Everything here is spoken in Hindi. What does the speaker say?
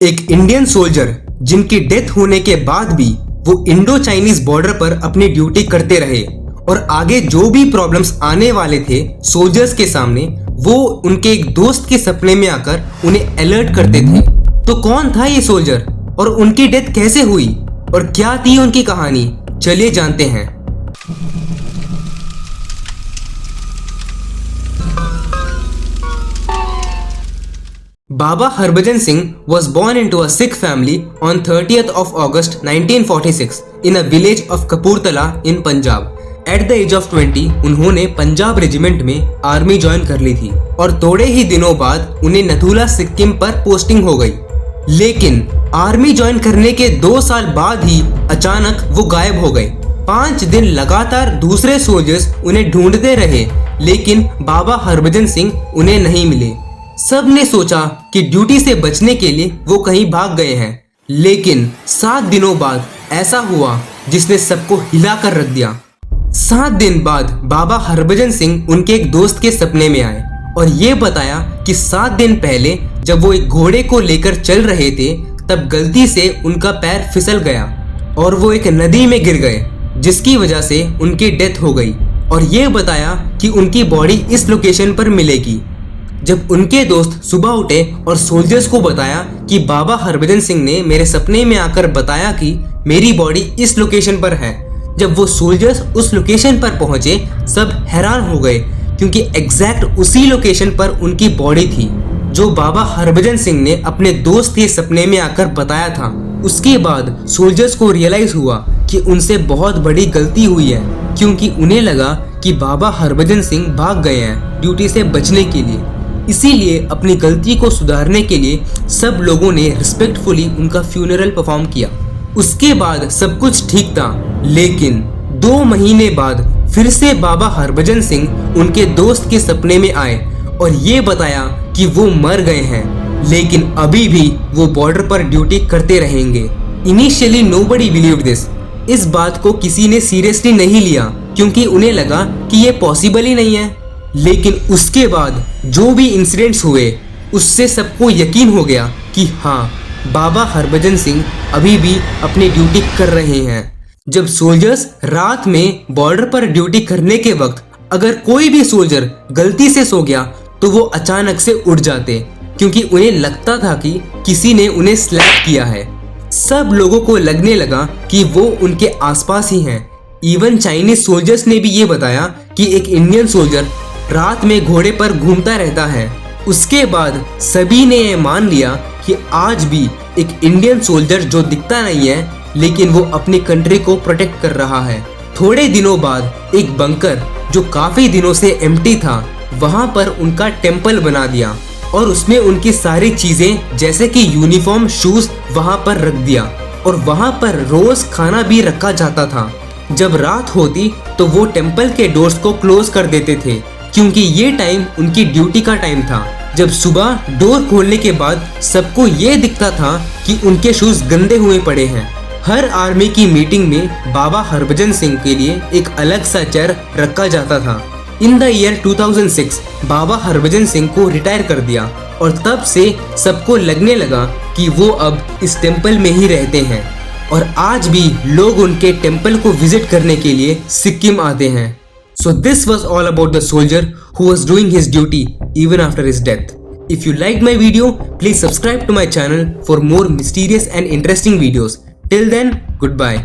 एक इंडियन सोल्जर जिनकी डेथ होने के बाद भी वो इंडो चाइनीज बॉर्डर पर अपनी ड्यूटी करते रहे और आगे जो भी प्रॉब्लम्स आने वाले थे सोल्जर्स के सामने, वो उनके एक दोस्त के सपने में आकर उन्हें अलर्ट करते थे। तो कौन था ये सोल्जर और उनकी डेथ कैसे हुई और क्या थी उनकी कहानी, चलिए जानते हैं। Baba Harbhajan Singh was born into a Sikh family on 30th of August 1946 in a village of Kapurthala in Punjab. At the age of 20 उन्होंने पंजाब रेजिमेंट में आर्मी ज्वाइन कर ली थी और थोड़े ही दिनों बाद उन्हें नथुला सिक्किम पर पोस्टिंग हो गई। लेकिन आर्मी ज्वाइन करने के 2 साल बाद ही अचानक वो गायब हो गए। 5 दिन लगातार दूसरे सोल्जर्स उन्हें ढूंढते रहे, लेकिन बाबा हरभजन सिंह उन्हें नहीं मिले। सब ने सोचा कि ड्यूटी से बचने के लिए वो कहीं भाग गए हैं, लेकिन 7 दिनों बाद ऐसा हुआ जिसने सबको हिला कर रख दिया। 7 दिन बाद बाबा हरभजन सिंह उनके एक दोस्त के सपने में आए और ये बताया कि 7 दिन पहले जब वो एक घोड़े को लेकर चल रहे थे तब गलती से उनका पैर फिसल गया और वो एक नदी में गिर गए, जिसकी वजह से उनकी डेथ हो गई। और ये बताया कि उनकी बॉडी इस लोकेशन पर मिलेगी। जब उनके दोस्त सुबह उठे और सोल्जर्स को बताया कि बाबा हरभजन सिंह ने मेरे सपने में आकर बताया कि मेरी बॉडी इस लोकेशन पर है, जब वो सोल्जर्स उस लोकेशन पर पहुंचे सब हैरान हो गए क्योंकि एग्जैक्ट उसी लोकेशन पर उनकी बॉडी थी जो बाबा हरभजन सिंह ने अपने दोस्त के सपने में आकर बताया था। उसके बाद सोल्जर्स को रियलाइज हुआ कि उनसे बहुत बड़ी गलती हुई है, क्योंकि उन्हें लगा कि बाबा हरभजन सिंह भाग गए हैं ड्यूटी से बचने के लिए। इसीलिए अपनी गलती को सुधारने के लिए सब लोगों ने रिस्पेक्टफुली उनका फ्यूनरल परफॉर्म किया। उसके बाद सब कुछ ठीक था, लेकिन 2 महीने बाद फिर से बाबा हरभजन सिंह उनके दोस्त के सपने में आए और ये बताया कि वो मर गए हैं, लेकिन अभी भी वो बॉर्डर पर ड्यूटी करते रहेंगे। Initially nobody believed this. इस बात को किसी ने सीरियसली नहीं लिया क्योंकि उन्हें लगा कि ये पॉसिबल ही नहीं है। लेकिन उसके बाद जो भी इंसिडेंट्स हुए उससे सबको यकीन हो गया कि हाँ, बाबा हरभजन सिंह अभी भी अपनी ड्यूटी कर रहे हैं। जब सोल्जर्स रात में बॉर्डर पर ड्यूटी करने के वक्त अगर कोई भी सोल्जर गलती से सो गया तो वो अचानक से उठ जाते, क्योंकि उन्हें लगता था कि किसी ने उन्हें स्लैप किया है। सब लोगों को लगने लगा कि वो उनके आसपास ही हैं। इवन चाइनीज सोल्जर्स ने भी ये बताया कि एक इंडियन सोल्जर रात में घोड़े पर घूमता रहता है। उसके बाद सभी ने ये मान लिया कि आज भी एक इंडियन सोल्जर जो दिखता नहीं है, लेकिन वो अपनी कंट्री को प्रोटेक्ट कर रहा है। थोड़े दिनों बाद एक बंकर जो काफी दिनों से एम्प्टी था, वहां पर उनका टेम्पल बना दिया और उसमें उनकी सारी चीजें जैसे कि यूनिफॉर्म, शूज वहां पर रख दिया और वहां पर रोज खाना भी रखा जाता था। जब रात होती तो वो टेम्पल के डोर्स को क्लोज कर देते थे, क्योंकि ये टाइम उनकी ड्यूटी का टाइम था। जब सुबह डोर खोलने के बाद सबको ये दिखता था कि उनके शूज गंदे हुए पड़े हैं। हर आर्मी की मीटिंग में बाबा हरभजन सिंह के लिए एक अलग सा चेयर रखा जाता था। In the year 2006 Baba Harbhajan Singh को रिटायर कर दिया और तब से सबको लगने लगा कि वो अब इस टेम्पल में ही रहते हैं और आज भी लोग उनके टेम्पल को विजिट करने के लिए सिक्किम आते हैं। So this was all about the soldier who was doing his duty even after his death. If you liked my video, please subscribe to my channel for more mysterious and interesting videos. Till then, goodbye.